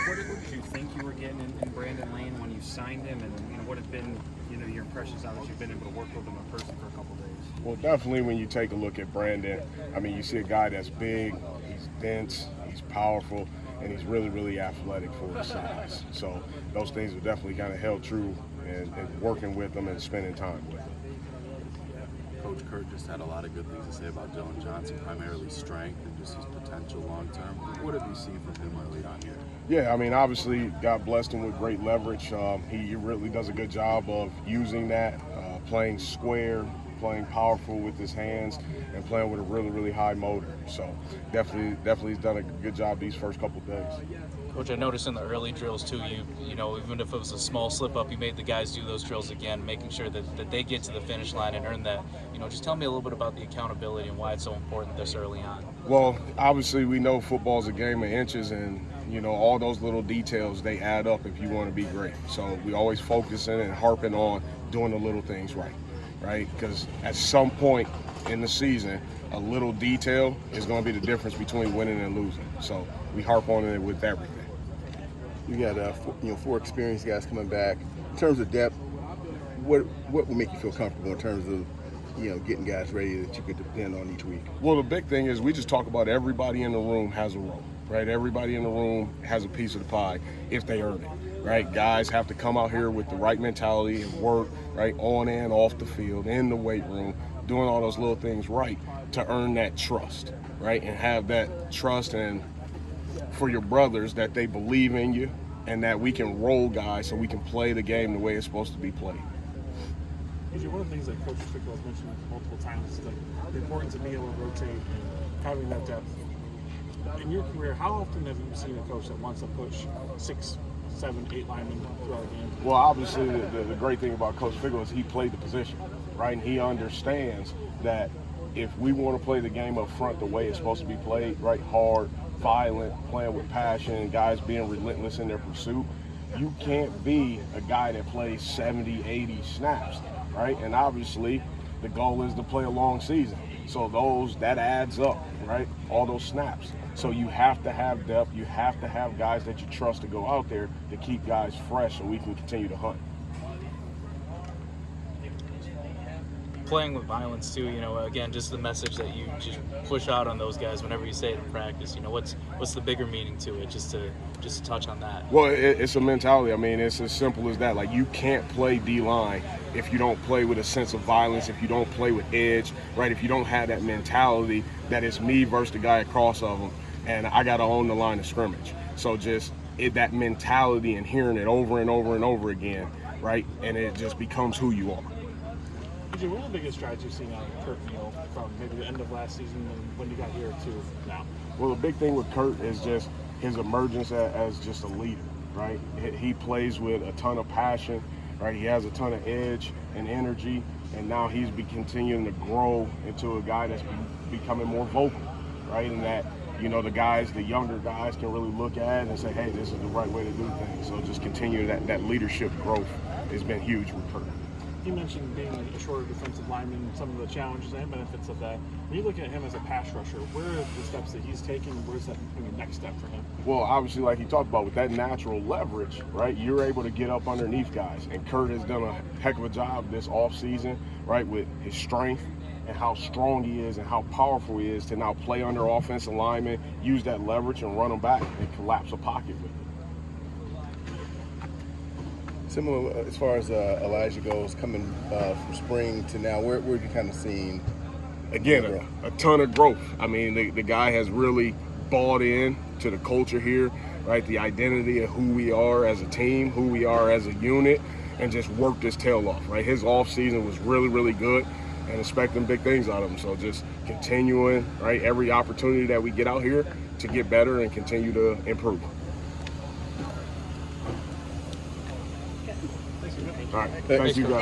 What did you think you were getting in Brandon Lane when you signed him, and what have been your impressions now that you've been able to work with him in person for a couple days? Well, definitely when you take a look at Brandon, I mean, you see a guy that's big, he's dense, he's powerful, and he's really, really athletic for his size. So those things have definitely kind of held true and working with him and spending time with him. Coach Kurt just had a lot of good things to say about Dylan Johnson, primarily strength and just his potential long term. What have you seen from him early on here? Yeah, I mean, obviously, God blessed him with great leverage. He really does a good job of using that, playing square, playing powerful with his hands, and playing with a really, really high motor. So definitely he's done a good job these first couple of days. Coach, I noticed in the early drills too, you know, even if it was a small slip up, you made the guys do those drills again, making sure that they get to the finish line and earn that. Just tell me a little bit about the accountability and why it's so important this early on. Well, obviously we know football's a game of inches, and all those little details, they add up if you want to be great. So we always focusing and harping on doing the little things right? Because at some point in the season, a little detail is going to be the difference between winning and losing. So we harp on it with everything. You got four experienced guys coming back. In terms of depth, what would make you feel comfortable in terms of getting guys ready that you could depend on each week? Well, the big thing is we just talk about everybody in the room has a role, right? Everybody in the room has a piece of the pie if they earn it, right? Guys have to come out here with the right mentality and work, right, on and off the field, in the weight room, doing all those little things right to earn that trust, right? And have that trust and for your brothers that they believe in you and that we can roll guys so we can play the game the way it's supposed to be played. One of the things that Coach Whitlow has mentioned multiple times is the importance of being able to rotate and having that depth. In your career, how often have you seen a coach that wants to push 6, 7, 8 linemen throughout a game? Well, obviously, the great thing about Coach Whitlow is he played the position, right? And he understands that if we want to play the game up front the way it's supposed to be played, right, hard, violent, playing with passion, guys being relentless in their pursuit, you can't be a guy that plays 70, 80 snaps, right? And obviously, the goal is to play a long season. So that adds up, right? All those snaps. So you have to have depth. You have to have guys that you trust to go out there to keep guys fresh so we can continue to hunt. Playing with violence too, again, just the message that you just push out on those guys whenever you say it in practice. What's the bigger meaning to it? Just to touch on that. Well, it's a mentality. I mean, it's as simple as that. Like, you can't play D-line if you don't play with a sense of violence, if you don't play with edge, right? If you don't have that mentality that it's me versus the guy across of them, and I got to own the line of scrimmage. So that mentality and hearing it over and over and over again, right? And it just becomes who you are. What are the biggest strides you've seen out of Kurt from maybe the end of last season and when you got here to now? Well, the big thing with Kurt is just his emergence as just a leader, right? He plays with a ton of passion, right? He has a ton of edge and energy, and now he's continuing to grow into a guy that's becoming more vocal, right? And that, the younger guys can really look at it and say, hey, this is the right way to do things. So just continue that leadership growth has been huge with Kurt. You mentioned being a shorter defensive lineman, some of the challenges and benefits of that. When you look at him as a pass rusher, where are the steps that he's taking? Where's that next step for him? Well, obviously, like he talked about, with that natural leverage, right, you're able to get up underneath guys. And Kurt has done a heck of a job this offseason, right, with his strength and how strong he is and how powerful he is to now play under offensive linemen, use that leverage and run them back and collapse a pocket with it. Similar as far as Elijah goes, coming from spring to now, where have you kind of seen? Again, a ton of growth. I mean, the guy has really bought in to the culture here, right? The identity of who we are as a team, who we are as a unit, and just worked his tail off, right? His off season was really, really good, and expecting big things out of him. So just continuing, right, every opportunity that we get out here to get better and continue to improve. All right, thank you guys.